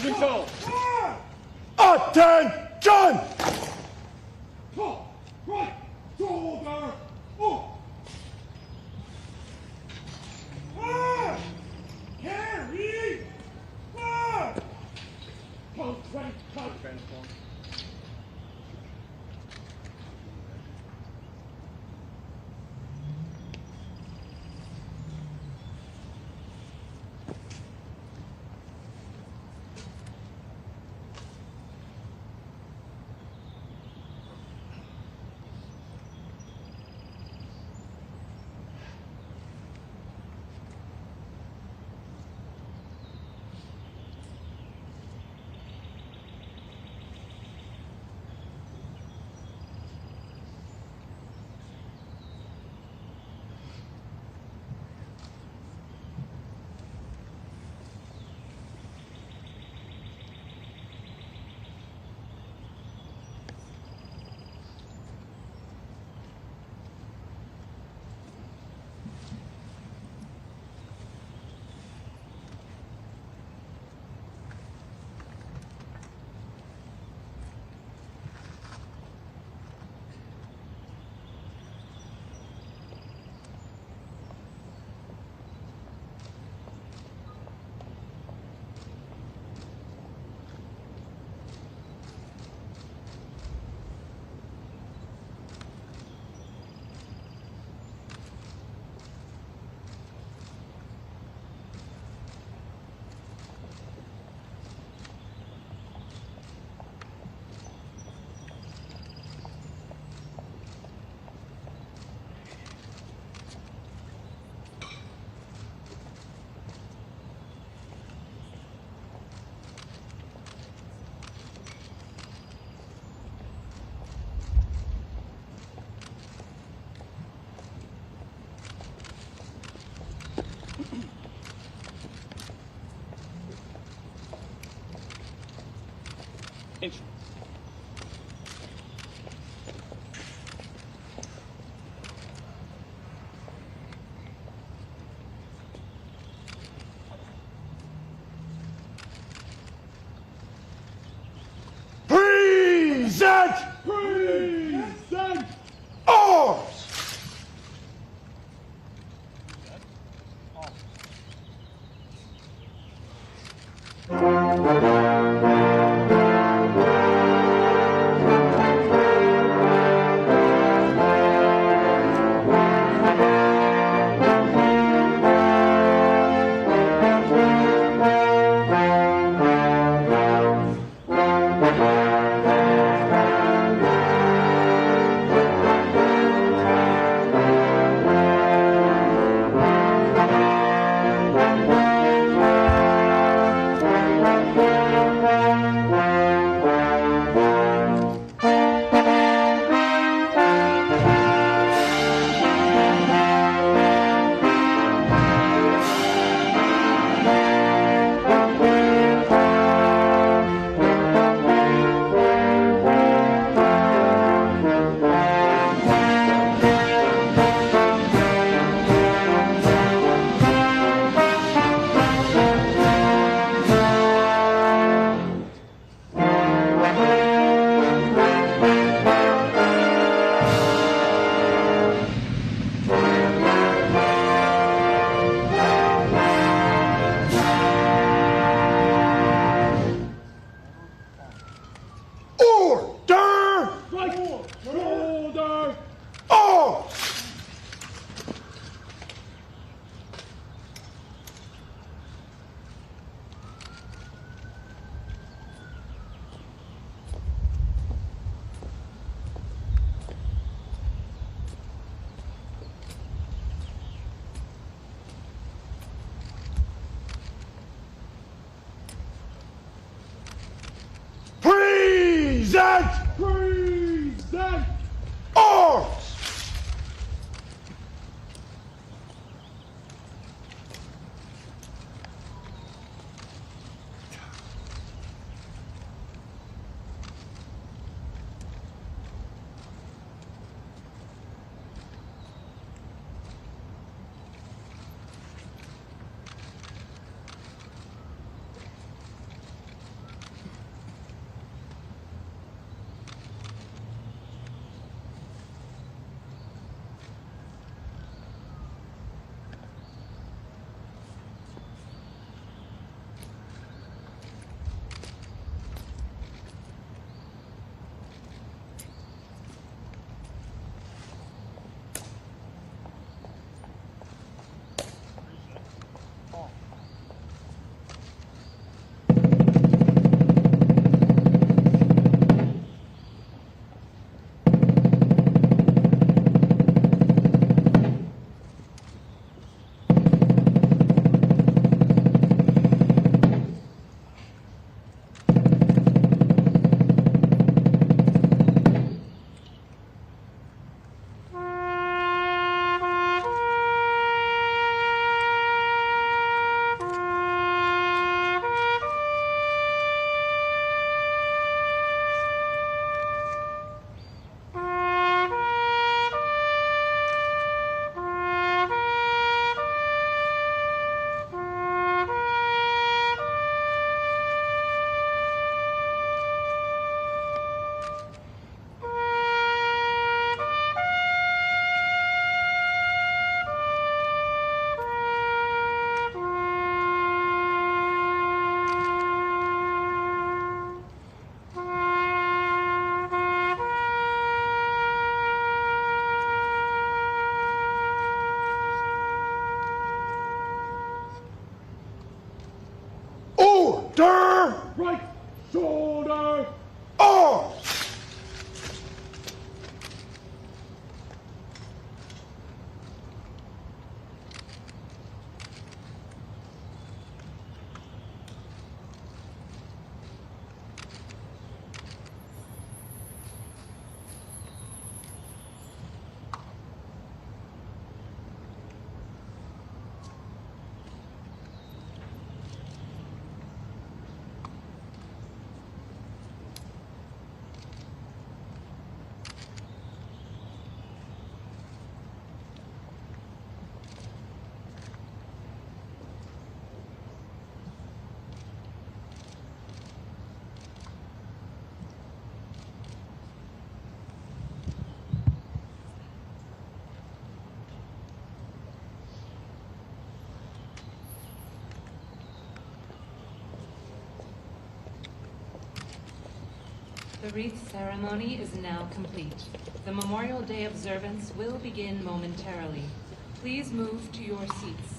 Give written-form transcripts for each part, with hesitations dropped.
control. Attention! Top, right, shoulder, up. Carry, Pulse, ready, pulse. Transform. Instruments. Present! Present. Arms! The wreath ceremony is now complete. The Memorial Day observance will begin momentarily. Please move to your seats.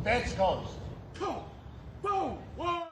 Bench goes. Go! Go! One!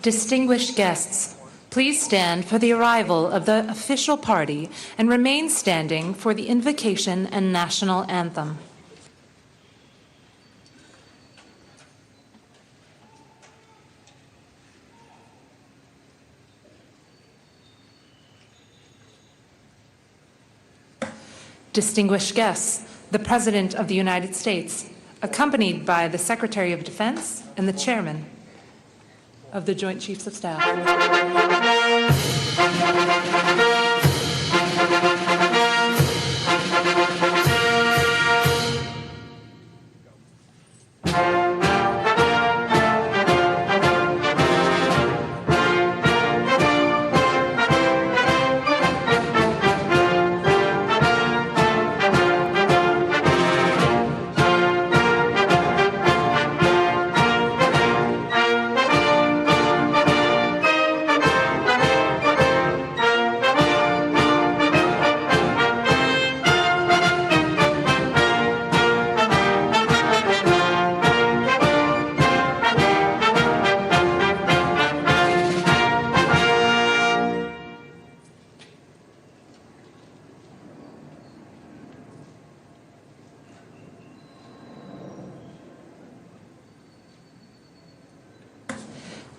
Distinguished guests, please stand for the arrival of the official party and remain standing for the invocation and national anthem. Distinguished guests, the President of the United States, accompanied by the Secretary of Defense and the Chairman of the Joint Chiefs of Staff.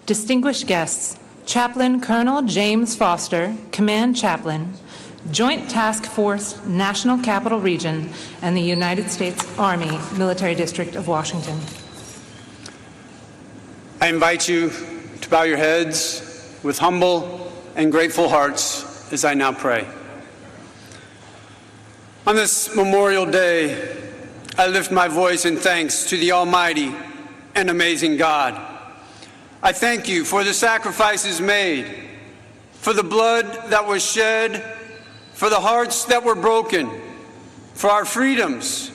Distinguished guests, Chaplain Colonel James Foster, Command Chaplain, Joint Task Force, National Capital Region, and the United States Army Military District of Washington. I invite you to bow your heads with humble and grateful hearts as I now pray. On this Memorial Day, I lift my voice in thanks to the Almighty and amazing God. I thank you for the sacrifices made, for the blood that was shed, for the hearts that were broken, for our freedoms,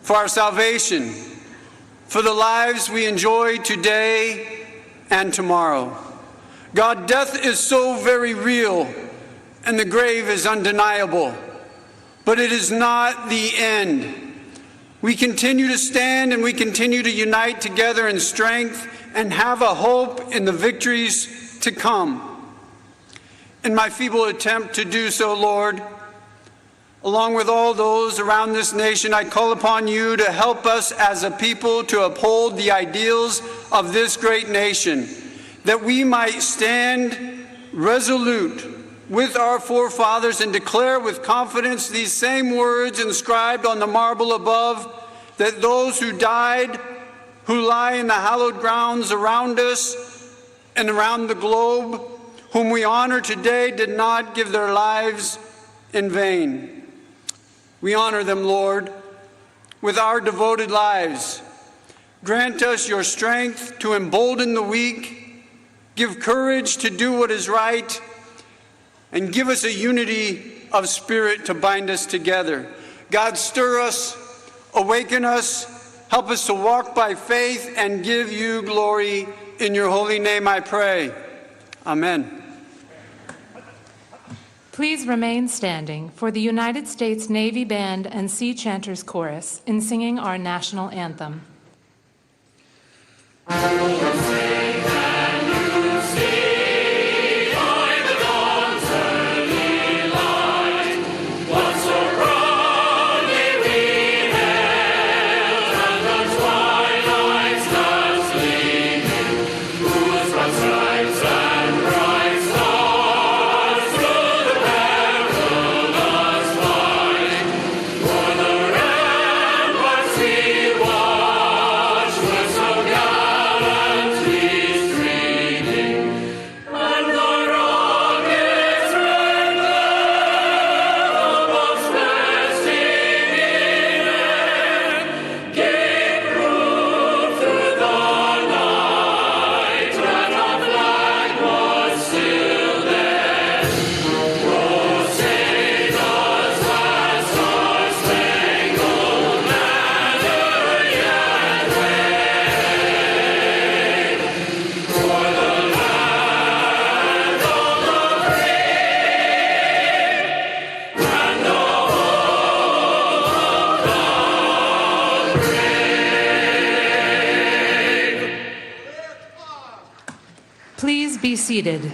for our salvation, for the lives we enjoy today and tomorrow. God, death is so very real, and the grave is undeniable, but it is not the end. We continue to stand and we continue to unite together in strength and have a hope in the victories to come. In my feeble attempt to do so, Lord, along with all those around this nation, I call upon you to help us as a people to uphold the ideals of this great nation, that we might stand resolute with our forefathers and declare with confidence these same words inscribed on the marble above, that those who died, who lie in the hallowed grounds around us and around the globe, whom we honor today, did not give their lives in vain. We honor them, Lord, with our devoted lives. Grant us your strength to embolden the weak, give courage to do what is right, and give us a unity of spirit to bind us together. God, stir us, awaken us, help us to walk by faith and give you glory. In your holy name I pray. Amen. Please remain standing for the United States Navy Band and Sea Chanters Chorus in singing our national anthem. Watch, we're so gallant. be seated.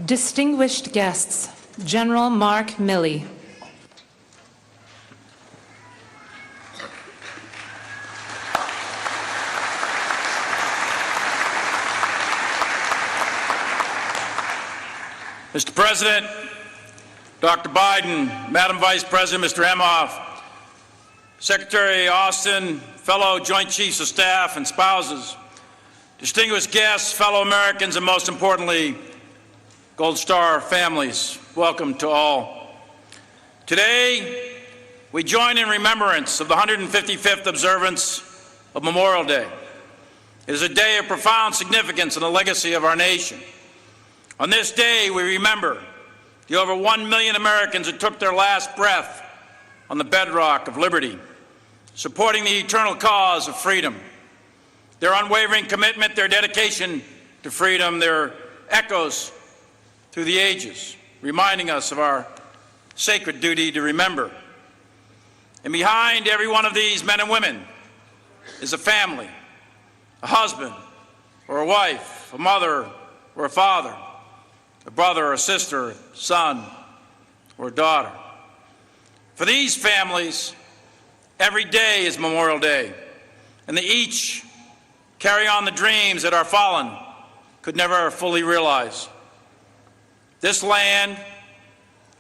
Distinguished guests, General Mark Milley. Mr. President, Dr. Biden, Madam Vice President, Mr. Emhoff, Secretary Austin, fellow Joint Chiefs of Staff and spouses, distinguished guests, fellow Americans, and most importantly, Gold Star families, welcome to all. Today, we join in remembrance of the 155th observance of Memorial Day. It is a day of profound significance in the legacy of our nation. On this day, we remember the over 1 million Americans who took their last breath on the bedrock of liberty, supporting the eternal cause of freedom. Their unwavering commitment, their dedication to freedom, their echoes through the ages, reminding us of our sacred duty to remember. And behind every one of these men and women is a family, a husband or a wife, a mother or a father, a brother or a sister, son or a daughter. For these families, every day is Memorial Day, and they each carry on the dreams that our fallen could never fully realize. This land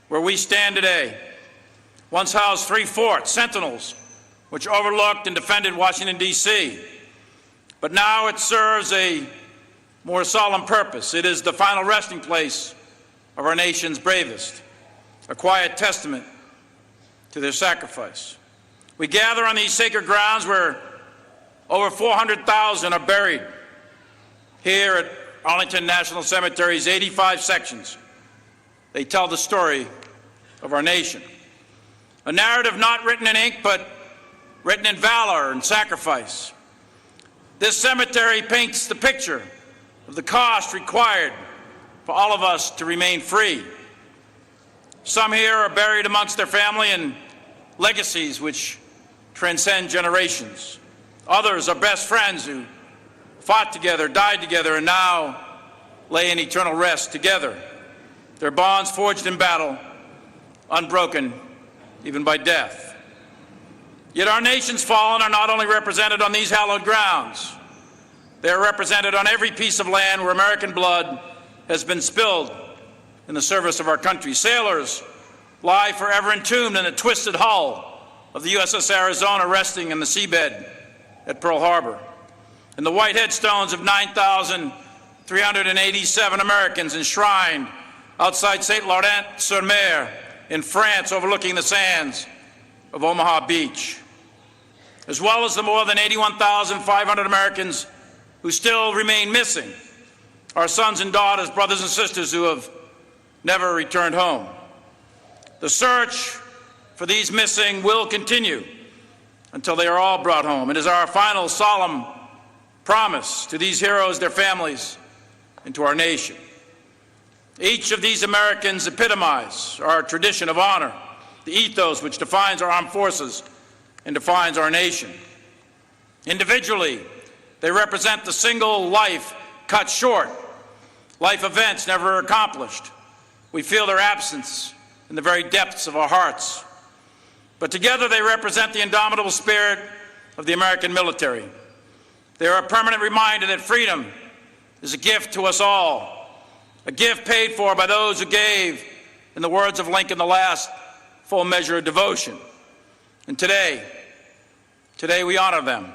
where we stand today once housed 3 forts, sentinels, which overlooked and defended Washington, D.C. But now it serves a more solemn purpose. It is the final resting place of our nation's bravest, a quiet testament to their sacrifice. We gather on these sacred grounds where over 400,000 are buried. Here at Arlington National Cemetery's 85 sections, they tell the story of our nation. A narrative not written in ink, but written in valor and sacrifice. This cemetery paints the picture of the cost required for all of us to remain free. Some here are buried amongst their family and legacies which transcend generations. Others are best friends who fought together, died together, and now lay in eternal rest together. Their bonds forged in battle, unbroken even by death. Yet our nation's fallen are not only represented on these hallowed grounds, they are represented on every piece of land where American blood has been spilled in the service of our country. Sailors lie forever entombed in the twisted hull of the USS Arizona resting in the seabed at Pearl Harbor. And the white headstones of 9,387 Americans enshrined outside St. Laurent-sur-Mer in France, overlooking the sands of Omaha Beach, as well as the more than 81,500 Americans who still remain missing, our sons and daughters, brothers and sisters who have never returned home. The search for these missing will continue until they are all brought home. It is our final solemn promise to these heroes, their families, and to our nation. Each of these Americans epitomize our tradition of honor, the ethos which defines our armed forces and defines our nation. Individually, they represent the single life cut short, life events never accomplished. We feel their absence in the very depths of our hearts. But together they represent the indomitable spirit of the American military. They are a permanent reminder that freedom is a gift to us all, a gift paid for by those who gave, in the words of Lincoln, the last full measure of devotion. And today we honor them,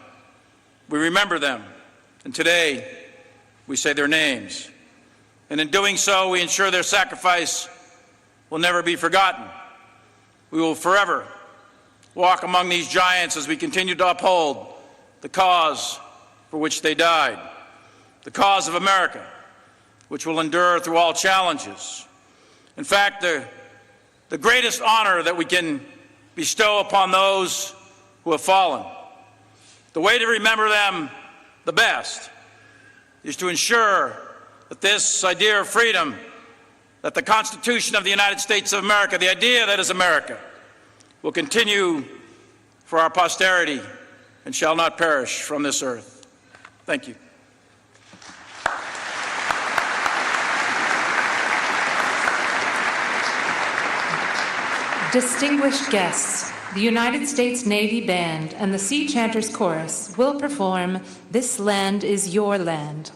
we remember them, and today we say their names. And in doing so, we ensure their sacrifice will never be forgotten. We will forever walk among these giants as we continue to uphold the cause for which they died, the cause of America, which will endure through all challenges. In fact, the greatest honor that we can bestow upon those who have fallen, the way to remember them the best, is to ensure that this idea of freedom, that the Constitution of the United States of America, the idea that is America, will continue for our posterity and shall not perish from this earth. Thank you. Distinguished guests, the United States Navy Band and the Sea Chanters Chorus will perform "This Land Is Your Land."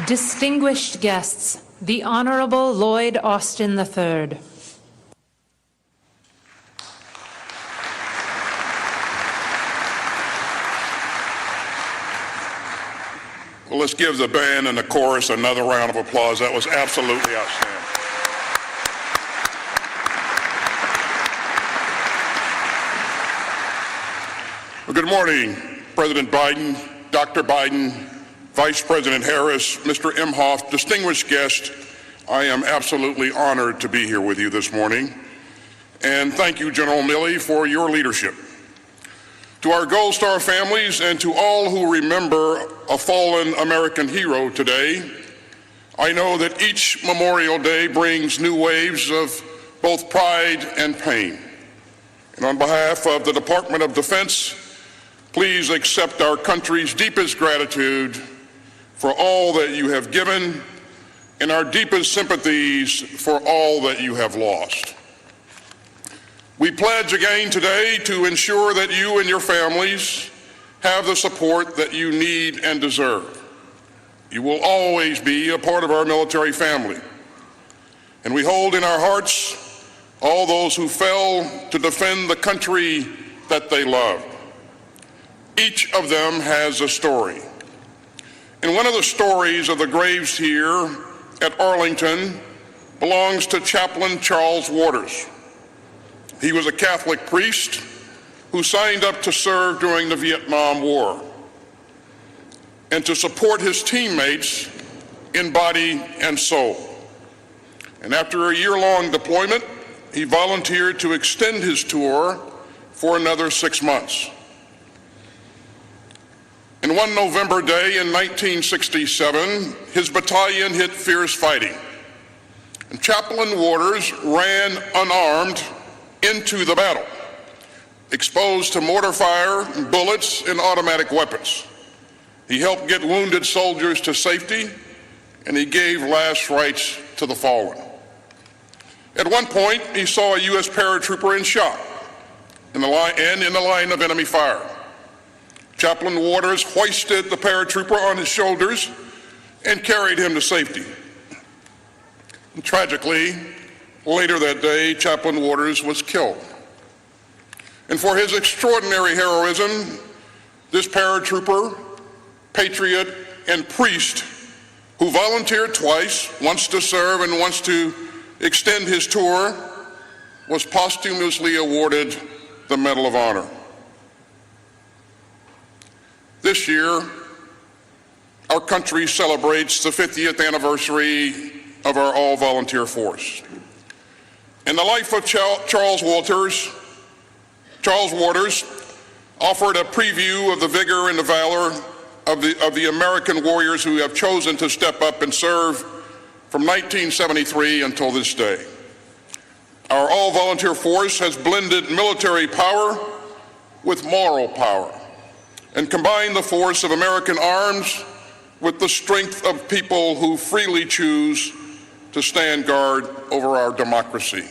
Distinguished guests, the Honorable Lloyd Austin III. Well, let's give the band and the chorus another round of applause. That was absolutely outstanding. Well, good morning, President Biden, Dr. Biden, Vice President Harris, Mr. Imhoff, distinguished guests. I am absolutely honored to be here with you this morning. And thank you, General Milley, for your leadership. To our Gold Star families and to all who remember a fallen American hero today, I know that each Memorial Day brings new waves of both pride and pain. And on behalf of the Department of Defense, please accept our country's deepest gratitude for all that you have given and our deepest sympathies for all that you have lost. We pledge again today to ensure that you and your families have the support that you need and deserve. You will always be a part of our military family, and we hold in our hearts all those who fell to defend the country that they loved. Each of them has a story. And one of the stories of the graves here at Arlington belongs to Chaplain Charles Waters. He was a Catholic priest who signed up to serve during the Vietnam War and to support his teammates in body and soul. And after a year-long deployment, he volunteered to extend his tour for another 6 months. And one November day in 1967, his battalion hit fierce fighting. And Chaplain Waters ran unarmed into the battle, exposed to mortar fire, bullets, and automatic weapons. He helped get wounded soldiers to safety, and he gave last rites to the fallen. At one point, he saw a U.S. paratrooper in shock in the line of enemy fire. Chaplain Waters hoisted the paratrooper on his shoulders and carried him to safety. And tragically, later that day, Chaplain Waters was killed. And for his extraordinary heroism, this paratrooper, patriot, and priest who volunteered twice, once to serve and once to extend his tour, was posthumously awarded the Medal of Honor. This year, our country celebrates the 50th anniversary of our all-volunteer force. And the life of Charles Waters offered a preview of the vigor and the valor of the American warriors who have chosen to step up and serve from 1973 until this day. Our all-volunteer force has blended military power with moral power and combined the force of American arms with the strength of people who freely choose to stand guard over our democracy.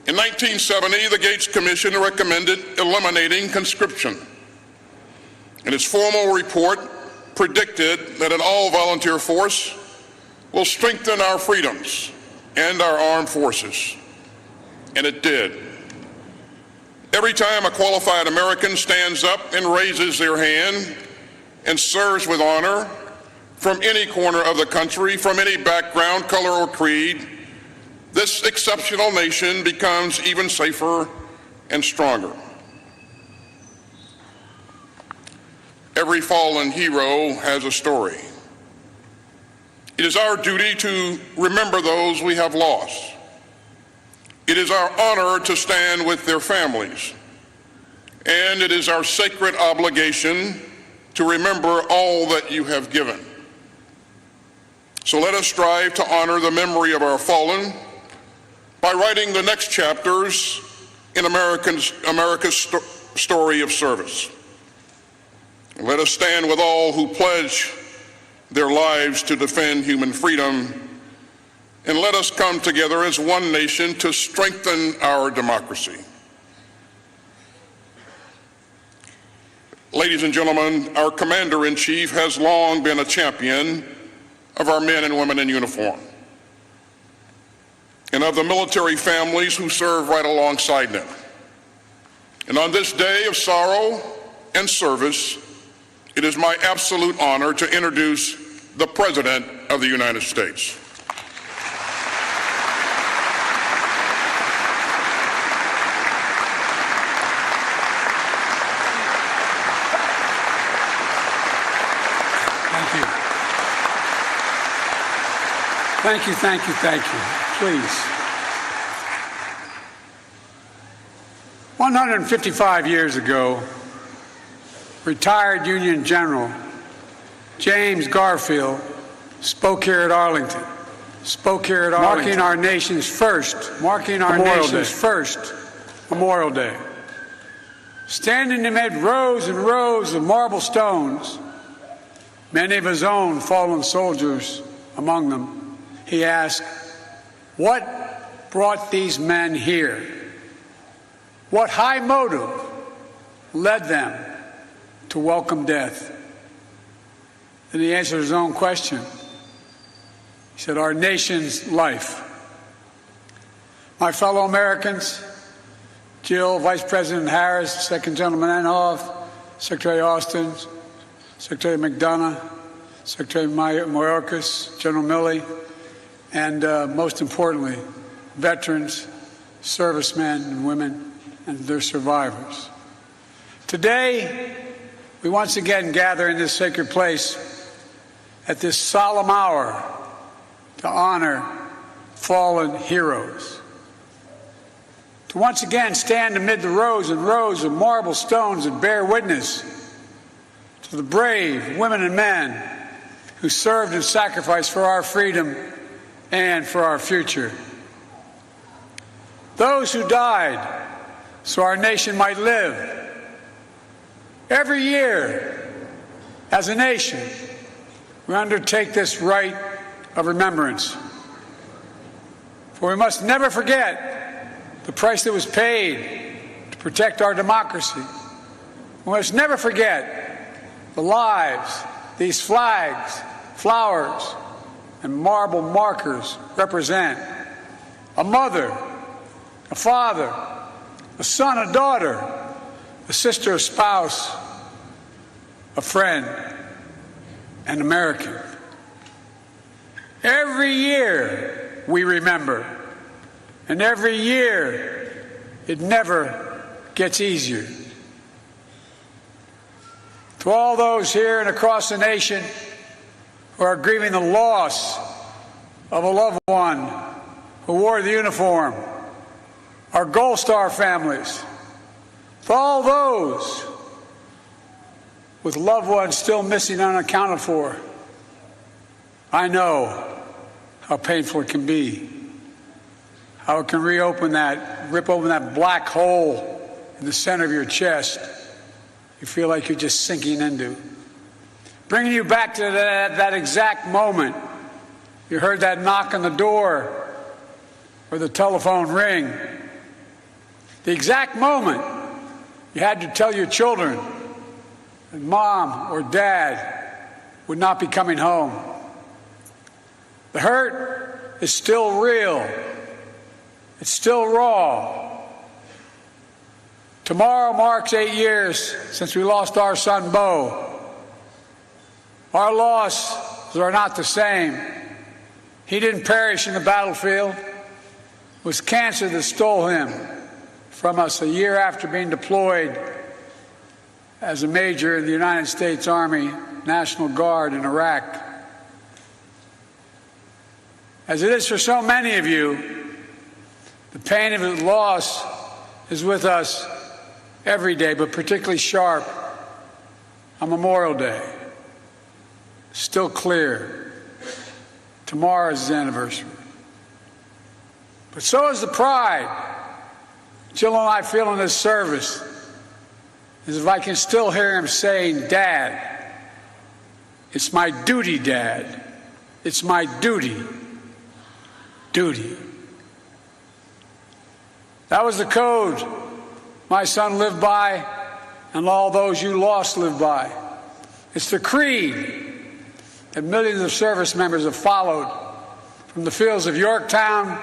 In 1970, the Gates Commission recommended eliminating conscription. And its formal report predicted that an all-volunteer force will strengthen our freedoms and our armed forces. And it did. Every time a qualified American stands up and raises their hand and serves with honor from any corner of the country, from any background, color, or creed, this exceptional nation becomes even safer and stronger. Every fallen hero has a story. It is our duty to remember those we have lost. It is our honor to stand with their families. And it is our sacred obligation to remember all that you have given. So let us strive to honor the memory of our fallen by writing the next chapters in America's story of service. Let us stand with all who pledge their lives to defend human freedom, and let us come together as one nation to strengthen our democracy. Ladies and gentlemen, our Commander-in-Chief has long been a champion of our men and women in uniform and of the military families who serve right alongside them. And on this day of sorrow and service, it is my absolute honor to introduce the President of the United States. Thank you. Thank you, thank you, thank you. Please. 155 years ago, retired Union General James Garfield spoke here at Arlington, marking our nation's first Memorial Day. Standing amid rows and rows of marble stones, many of his own fallen soldiers among them, he asked, "What brought these men here? What high motive led them to welcome death?" Then he answered his own question. He said, "Our nation's life." My fellow Americans, Jill, Vice President Harris, Second Gentleman Inhofe, Secretary Austin, Secretary McDonough, Secretary Mayorkas, General Milley, and most importantly, veterans, servicemen and women, and their survivors. Today, we once again gather in this sacred place at this solemn hour to honor fallen heroes. To once again stand amid the rows and rows of marble stones that bear witness to the brave women and men who served and sacrificed for our freedom and for our future. Those who died so our nation might live. Every year, as a nation, we undertake this rite of remembrance. For we must never forget the price that was paid to protect our democracy. We must never forget the lives these flags, flowers, and marble markers represent. A mother, a father, a son, a daughter, a sister, a spouse, a friend, an American. Every year we remember, and every year it never gets easier. To all those here and across the nation who are grieving the loss of a loved one who wore the uniform, our Gold Star families, to all those with loved ones still missing and unaccounted for, I know how painful it can be, how it can rip open that black hole in the center of your chest you feel like you're just sinking into. Bringing you back to that exact moment you heard that knock on the door or the telephone ring. The exact moment you had to tell your children that mom or dad would not be coming home. The hurt is still real. It's still raw. Tomorrow marks 8 years since we lost our son, Bo. Our losses are not the same. He didn't perish in the battlefield. It was cancer that stole him from us a year after being deployed as a major in the United States Army National Guard in Iraq. As it is for so many of you, the pain of his loss is with us every day, but particularly sharp on Memorial Day. Still clear. Tomorrow is his anniversary. But so is the pride Jill and I feel in this service, as if I can still hear him saying, "Dad, it's my duty, Dad. It's my duty. Duty." That was the code my son lived by, and all those you lost lived by. It's the creed that millions of service members have followed from the fields of Yorktown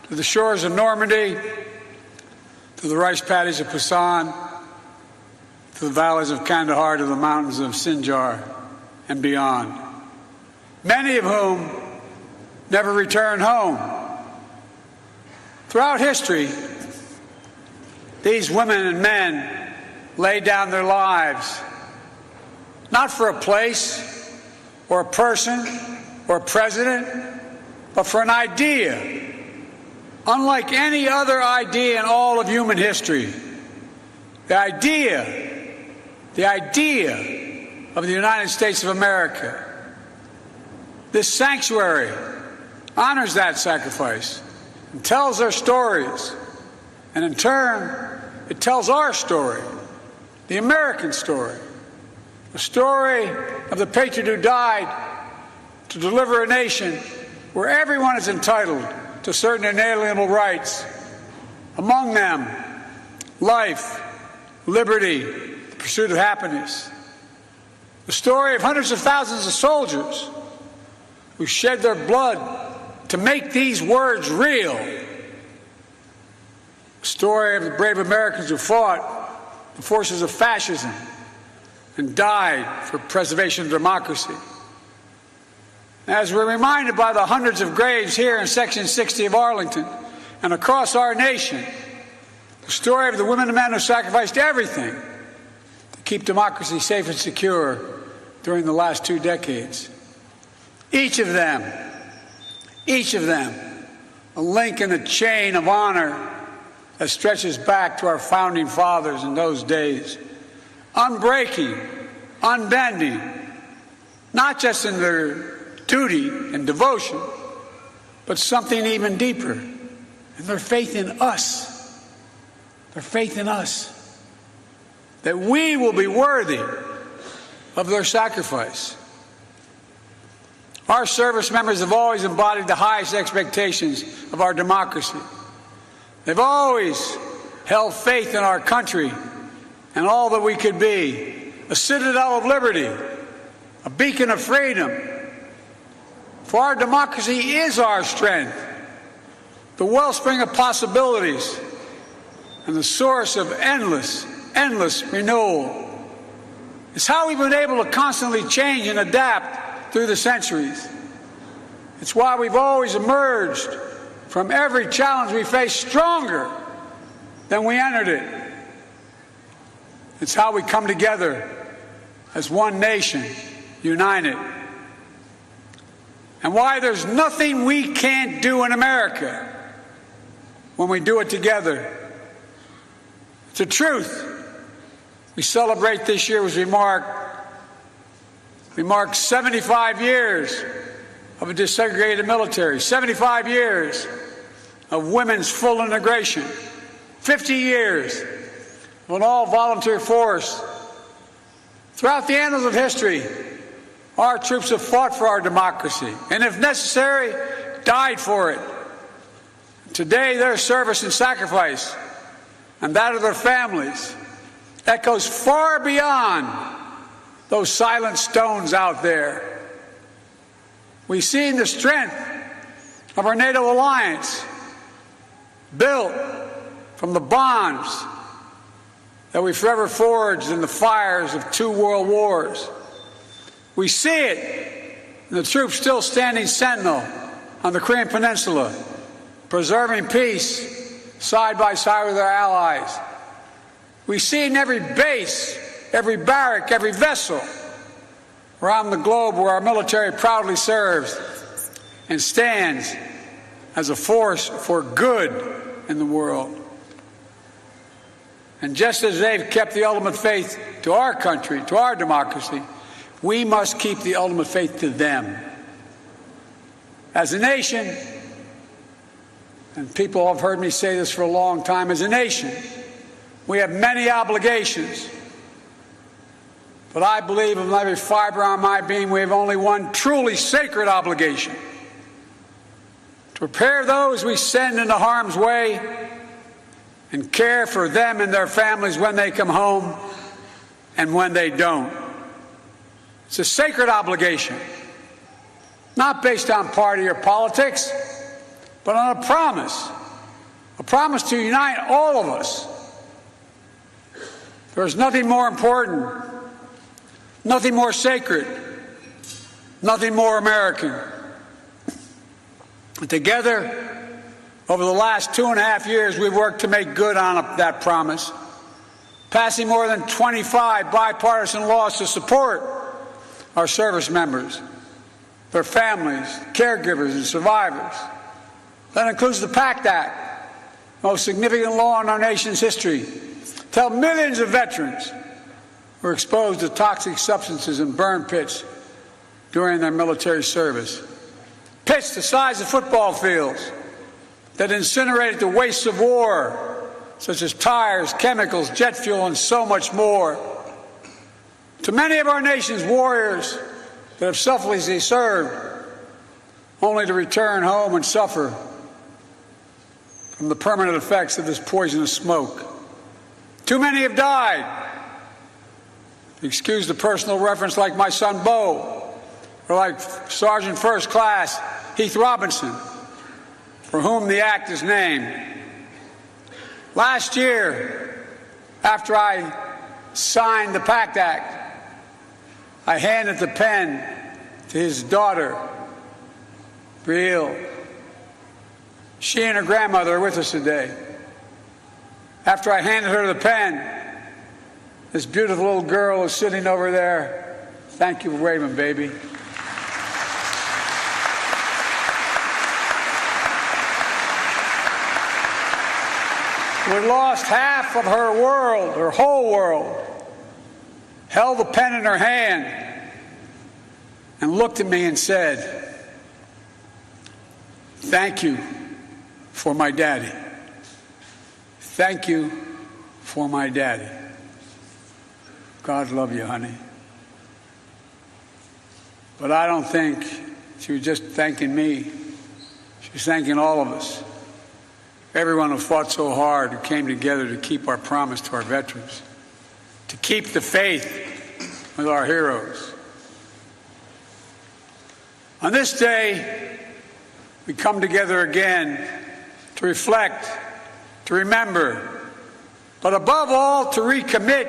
to the shores of Normandy, to the rice paddies of Pusan, to the valleys of Kandahar, to the mountains of Sinjar and beyond. Many of whom never returned home. Throughout history, these women and men laid down their lives, not for a place or a person or a president, but for an idea, unlike any other idea in all of human history. The idea of the United States of America. This sanctuary honors that sacrifice and tells their stories. And in turn, it tells our story, the American story, the story of the patriot who died to deliver a nation where everyone is entitled to certain inalienable rights, among them life, liberty, the pursuit of happiness. The story of hundreds of thousands of soldiers who shed their blood to make these words real. The story of the brave Americans who fought the forces of fascism and died for preservation of democracy. As we're reminded by the hundreds of graves here in Section 60 of Arlington and across our nation, the story of the women and men who sacrificed everything to keep democracy safe and secure during the last 2 decades. Each of them, a link in a chain of honor that stretches back to our founding fathers in those days, unbreaking, unbending, not just in their duty and devotion, but something even deeper, and their faith in us. Their faith in us, that we will be worthy of their sacrifice. Our service members have always embodied the highest expectations of our democracy. They've always held faith in our country and all that we could be, a citadel of liberty, a beacon of freedom. For our democracy is our strength, the wellspring of possibilities, and the source of endless renewal. It's how we've been able to constantly change and adapt through the centuries. It's why we've always emerged from every challenge we face stronger than we entered it. It's how we come together as one nation, united. And why there's nothing we can't do in America when we do it together. It's a truth. We celebrate this year as we mark 75 years of a desegregated military, 75 years of women's full integration, 50 years of an all-volunteer force. Throughout the annals of history, our troops have fought for our democracy, and if necessary, died for it. Today, their service and sacrifice, and that of their families, echoes far beyond those silent stones out there. We see in the strength of our NATO alliance, built from the bonds that we forever forged in the fires of 2 world wars. We see it in the troops still standing sentinel on the Korean Peninsula, preserving peace side by side with our allies. We see in every base, every barrack, every vessel around the globe where our military proudly serves and stands as a force for good in the world. And just as they've kept the ultimate faith to our country, to our democracy, we must keep the ultimate faith to them. As a nation, and people have heard me say this for a long time, as a nation, we have many obligations. But I believe in every fiber on my being, we have only one truly sacred obligation: to prepare those we send into harm's way and care for them and their families when they come home and when they don't. It's a sacred obligation, not based on party or politics, but on a promise to unite all of us. There's nothing more important, nothing more sacred, nothing more American. And together, over the last 2.5 years, we've worked to make good on that promise, passing more than 25 bipartisan laws to support our service members, their families, caregivers, and survivors. That includes the PACT Act, the most significant law in our nation's history, to help millions of veterans who are exposed to toxic substances in burn pits during their military service. Pits the size of football fields that incinerated the wastes of war, such as tires, chemicals, jet fuel, and so much more. To many of our nation's warriors that have selflessly served, only to return home and suffer from the permanent effects of this poisonous smoke. Too many have died. Excuse the personal reference, like my son Bo, or like Sergeant First Class Heath Robinson, for whom the act is named. Last year, after I signed the PACT Act, I handed the pen to his daughter, Brielle. She and her grandmother are with us today. After I handed her the pen, this beautiful little girl is sitting over there. Thank you for waving, baby. We lost half of her world, her whole world, held the pen in her hand, and looked at me and said, "Thank you for my daddy. Thank you for my daddy." God love you, honey. But I don't think she was just thanking me. She was thanking all of us. Everyone who fought so hard, who came together to keep our promise to our veterans, to keep the faith with our heroes. On this day, we come together again to reflect, to remember, but above all, to recommit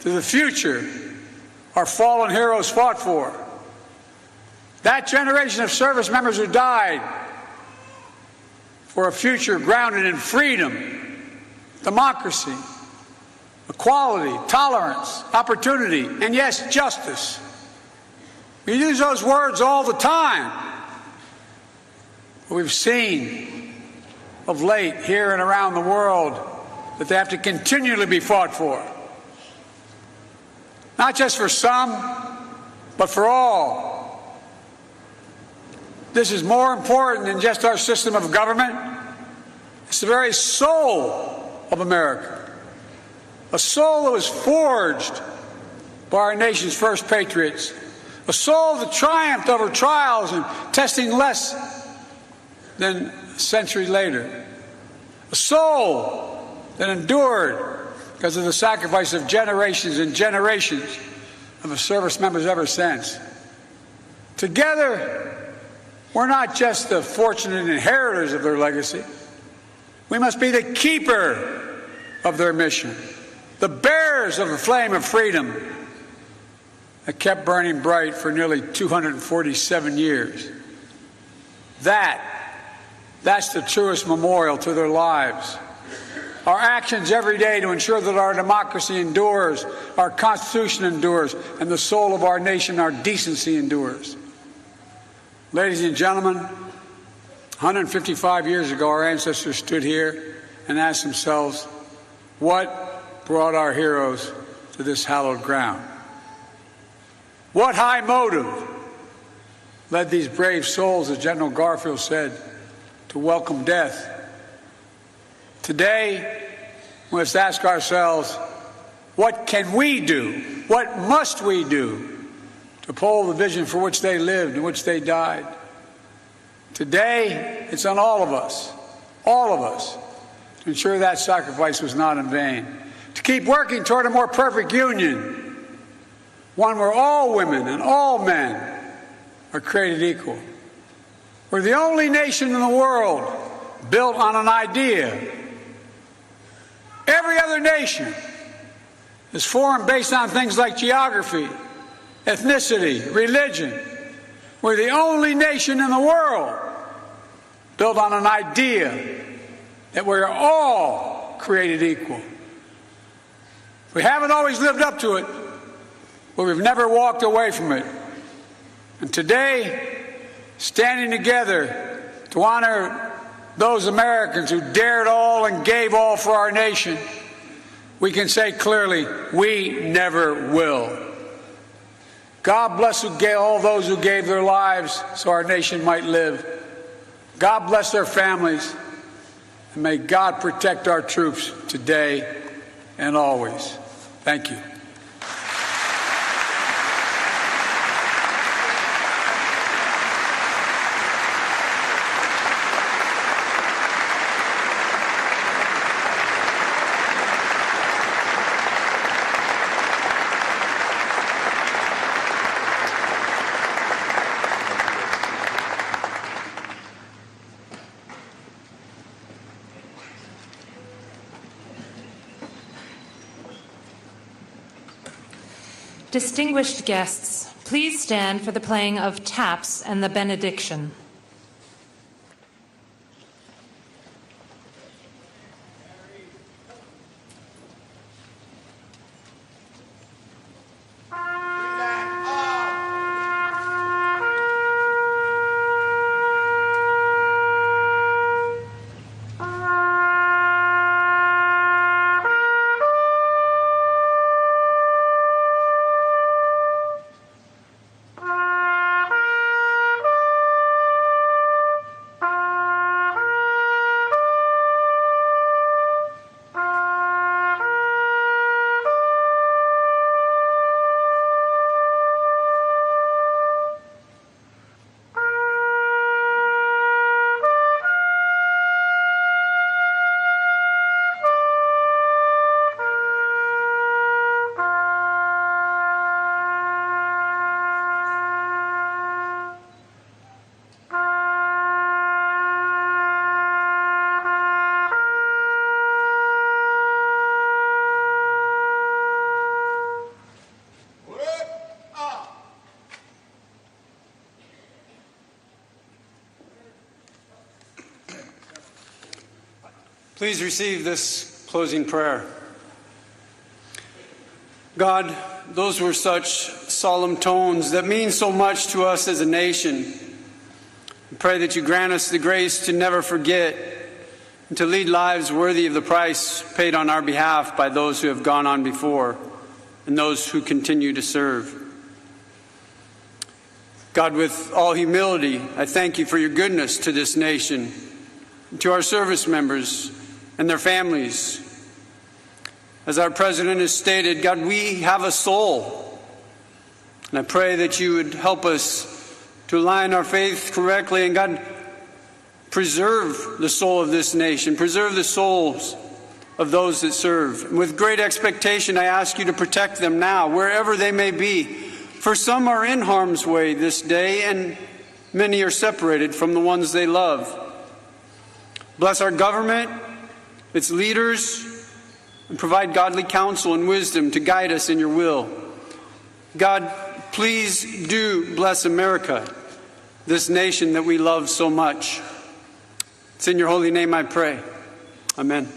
to the future our fallen heroes fought for. That generation of service members who died for a future grounded in freedom, democracy, equality, tolerance, opportunity, and yes, justice. We use those words all the time. But we've seen of late here and around the world that they have to continually be fought for. Not just for some, but for all. This is more important than just our system of government. It's the very soul of America. A soul that was forged by our nation's first patriots. A soul that triumphed over trials and testing less than a century later. A soul that endured because of the sacrifice of generations and generations of service members ever since. Together, we're not just the fortunate inheritors of their legacy. We must be the keeper of their mission, the bearers of the flame of freedom that kept burning bright for nearly 247 years. That's the truest memorial to their lives. Our actions every day to ensure that our democracy endures, our Constitution endures, and the soul of our nation, our decency endures. Ladies and gentlemen, 155 years ago, our ancestors stood here and asked themselves, what brought our heroes to this hallowed ground? What high motive led these brave souls, as General Garfield said, to welcome death? Today, we must ask ourselves, what can we do? What must we do to uphold the vision for which they lived and which they died? Today, it's on all of us, to ensure that sacrifice was not in vain, to keep working toward a more perfect union, one where all women and all men are created equal. We're the only nation in the world built on an idea. Every other nation is formed based on things like geography, ethnicity, religion. We're the only nation in the world built on an idea that we're all created equal. We haven't always lived up to it, but we've never walked away from it. And today, standing together to honor those Americans who dared all and gave all for our nation, we can say clearly, we never will. God bless all those who gave their lives so our nation might live. God bless their families. And may God protect our troops today and always. Thank you. Distinguished guests, please stand for the playing of taps and the benediction. Please receive this closing prayer. God, those were such solemn tones that mean so much to us as a nation. I pray that you grant us the grace to never forget and to lead lives worthy of the price paid on our behalf by those who have gone on before and those who continue to serve. God, with all humility, I thank you for your goodness to this nation, to our service members and their families. As our president has stated, God, we have a soul. And I pray that you would help us to align our faith correctly. And God, preserve the soul of this nation. Preserve the souls of those that serve. And with great expectation, I ask you to protect them now, wherever they may be. For some are in harm's way this day, and many are separated from the ones they love. Bless our government, its leaders, and provide godly counsel and wisdom to guide us in your will. God, please do bless America, this nation that we love so much. It's in your holy name I pray. Amen.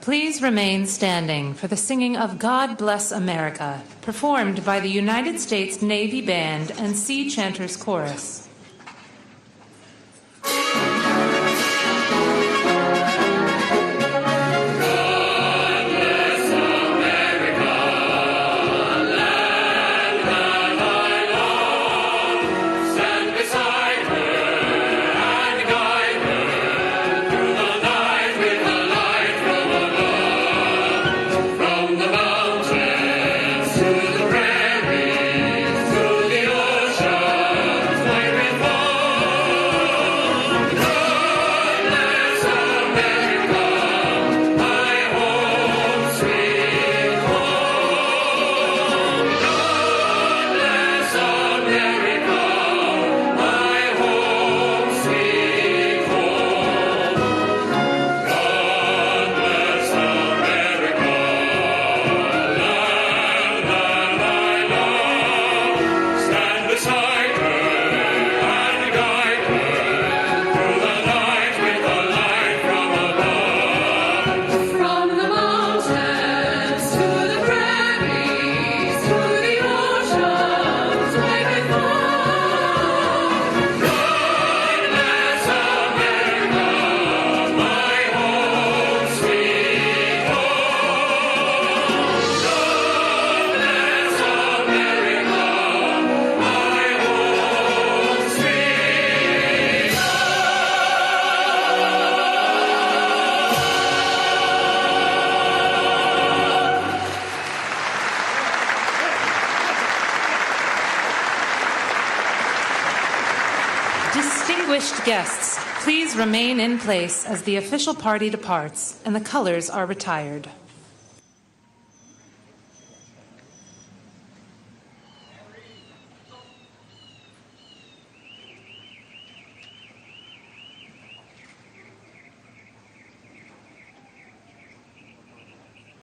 Please remain standing for the singing of God Bless America, performed by the United States Navy Band and Sea Chanters Chorus. To the prairies, to the oceans, Distinguished guests, please remain in place as the official party departs and the colors are retired.